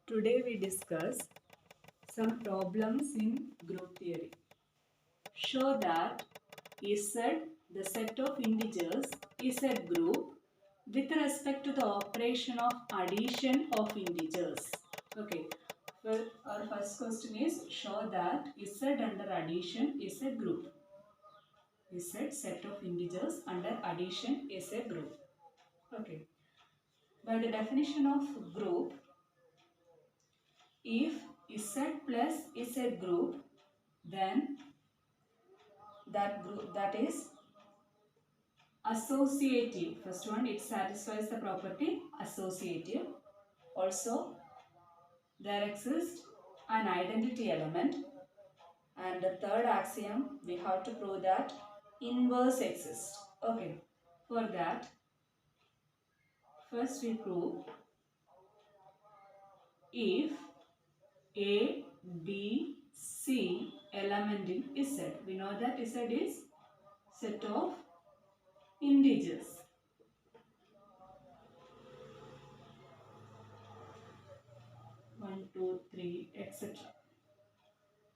Today we discuss some problems in group theory. Show that Z, the set of integers, is a group with respect to the operation of addition of integers. Okay, well, our first question is show that Z under addition is a group. Z, set of integers under addition is a group. Okay, by the definition of group, if Z plus is a group, then that is associative. First one, it satisfies the property associative. Also, there exists an identity element. And the third axiom, we have to prove that inverse exists. Okay, for that, first we prove if A, B, C element in Z. We know that Z is set of integers. 1, 2, 3, etc.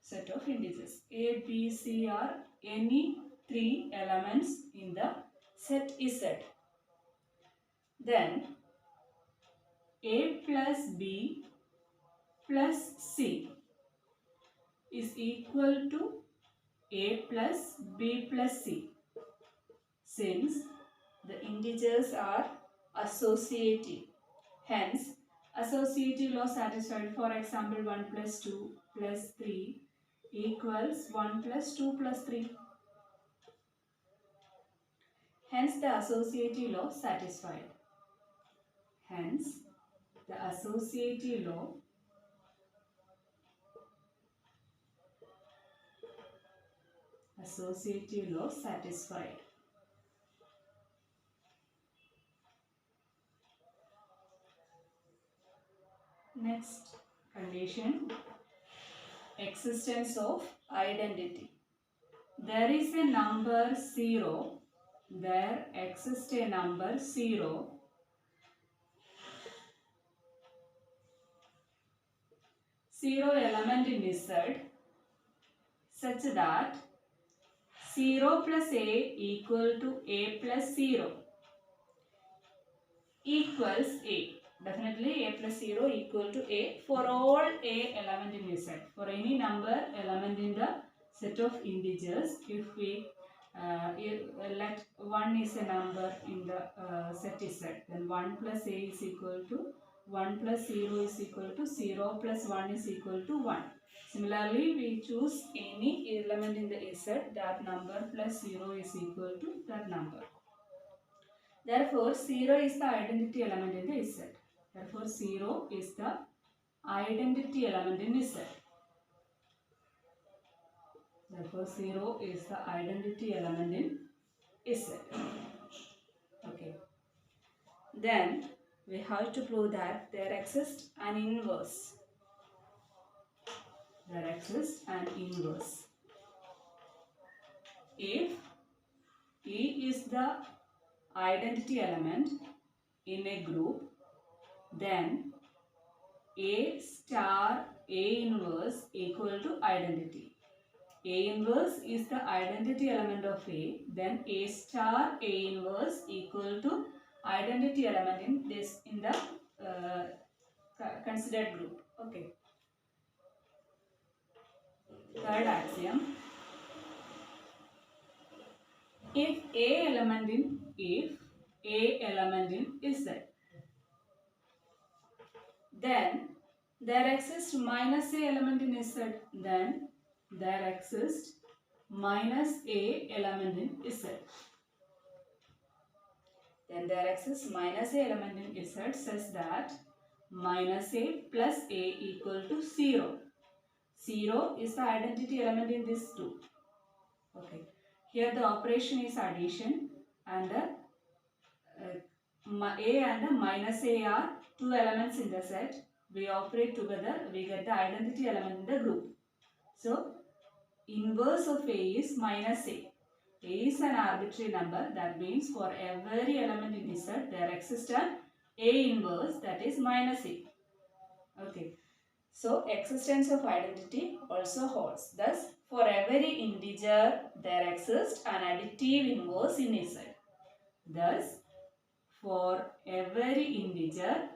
Set of integers. A, B, C are any three elements in the set Z. Then A plus B plus C is equal to A plus B plus C, since the integers are associative. Hence, associative law satisfied. For example, 1 plus 2 plus 3 equals 1 plus 2 plus 3. Hence, the associative law satisfied. Hence, the associative law satisfied. Next condition, existence of identity. There is a number 0. There exists a number 0 element in Z such that 0 plus A equal to A plus 0 equals A. Definitely A plus 0 equal to A for all A element in Z. For any number element in the set of integers, if we let 1 is a number in the set Z, then 1 plus A is equal to 1 plus 0 is equal to 0 plus 1 is equal to 1. Similarly, we choose any element in the Z, that number plus 0 is equal to that number. Therefore, 0 is the identity element in the Z. Therefore, 0 is the identity element in Z. Therefore, 0 is the identity element in Z. Okay. Then, we have to prove that there exists an inverse. There exists an inverse. If E is the identity element in a group, then A star A inverse equal to identity. A inverse is the identity element of A, then A star A inverse equal to identity element in the considered group. Okay. Third axiom. If A element in Z, then there exists minus A element in Z. Then there exists minus A element in Z. Then there exists minus A element in Z such that minus A plus A equal to 0. 0 is the identity element in this group. Okay. Here the operation is addition, and the A and the minus A are two elements in the set. We operate together, we get the identity element in the group. So, inverse of A is minus A. A is an arbitrary number. That means for every element in Z, there exists an A inverse, that is minus A. Okay. So existence of identity also holds. Thus, for every integer there exists an additive inverse in Z. Thus, for every integer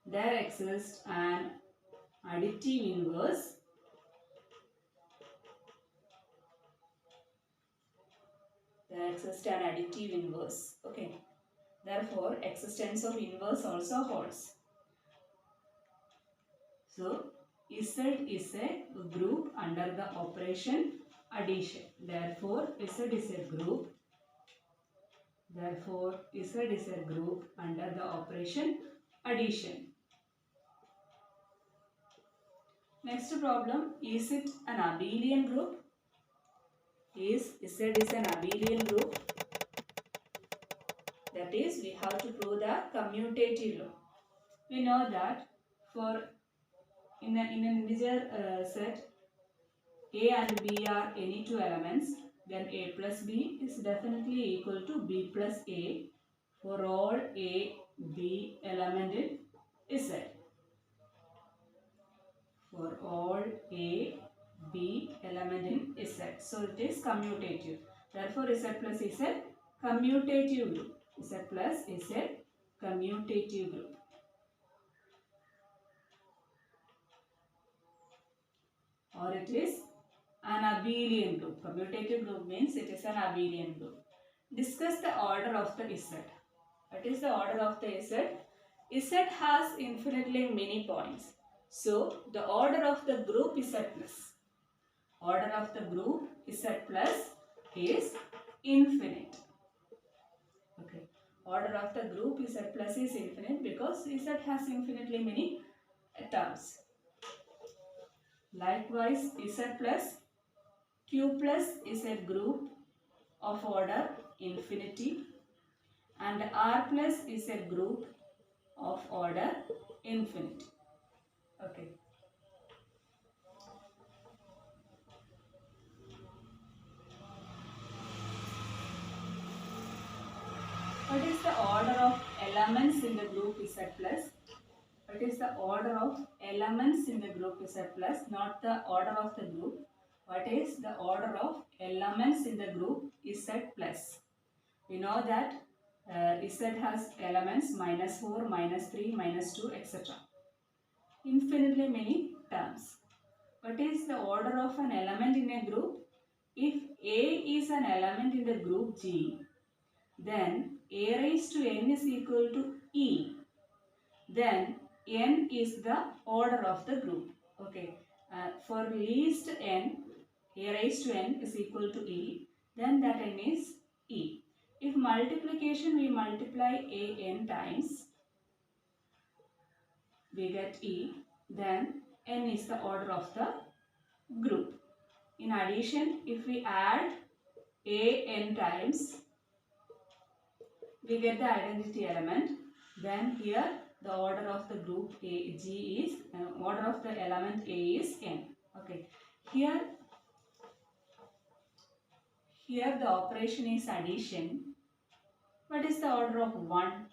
there exists an additive inverse Okay. Therefore, existence of inverse also holds. So, Z is a group under the operation addition. Therefore, Z is a group. Therefore, Z is a group under the operation addition. Next problem, is it an abelian group? Is Z is an abelian group? That is, we have to prove the commutative law. We know that for in an integer set, A and B are any two elements, then A plus B is definitely equal to B plus A for all A, B element in Z. For all A, B element in Z. So it is commutative. Therefore, Z plus is a commutative group. Z plus is a commutative group. Or it is an abelian group. Commutative group means it is an abelian group. Discuss the order of the Z. What is the order of the Z? Z has infinitely many points. So, the order of the group Z plus. Order of the group Z plus is infinite. Okay. Order of the group Z plus is infinite because Z has infinitely many terms. Likewise, Z plus Q plus is a group of order infinity and R plus is a group of order infinity. Okay. What is the order of elements in the group Z plus? What is the order of elements in the group Z plus, not the order of the group. What is the order of elements in the group Z plus? We know that Z has elements -4, -3, -2, etc. Infinitely many terms. What is the order of an element in a group? If A is an element in the group G, then A raised to n is equal to E. Then n is the order of the group. Okay. For least n, A raised to n is equal to E. Then that n is E. If multiplication, we multiply A n times, we get E. Then n is the order of the group. In addition, if we add A n times, we get the identity element. Then here the order of the group A, G is, order of the element A is n. Okay. Here the operation is addition. What is the order of 1?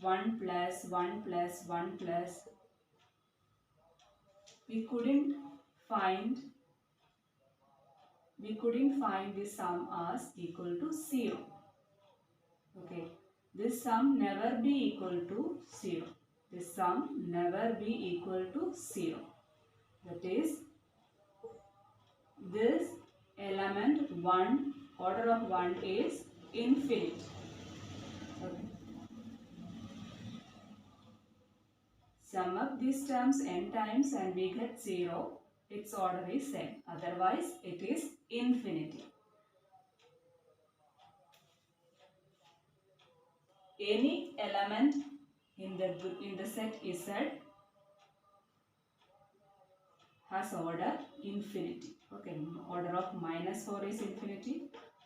1 plus 1 plus 1 plus. We couldn't find this sum as equal to 0. Okay. This sum never be equal to 0. This sum never be equal to 0. That is, this element 1, order of 1 is infinite. Okay. Sum up these terms n times and we get 0. Its order is n. Otherwise, it is infinity. Any element in the set Z has order infinity. Okay, order of -4 is infinity,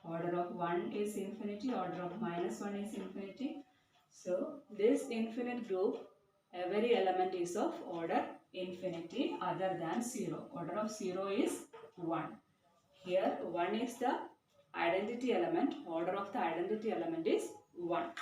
order of 1 is infinity, order of -1 is infinity. So this infinite group, every element is of order infinity other than 0. Order of 0 is 1. Here 1 is the identity element, order of the identity element is 1.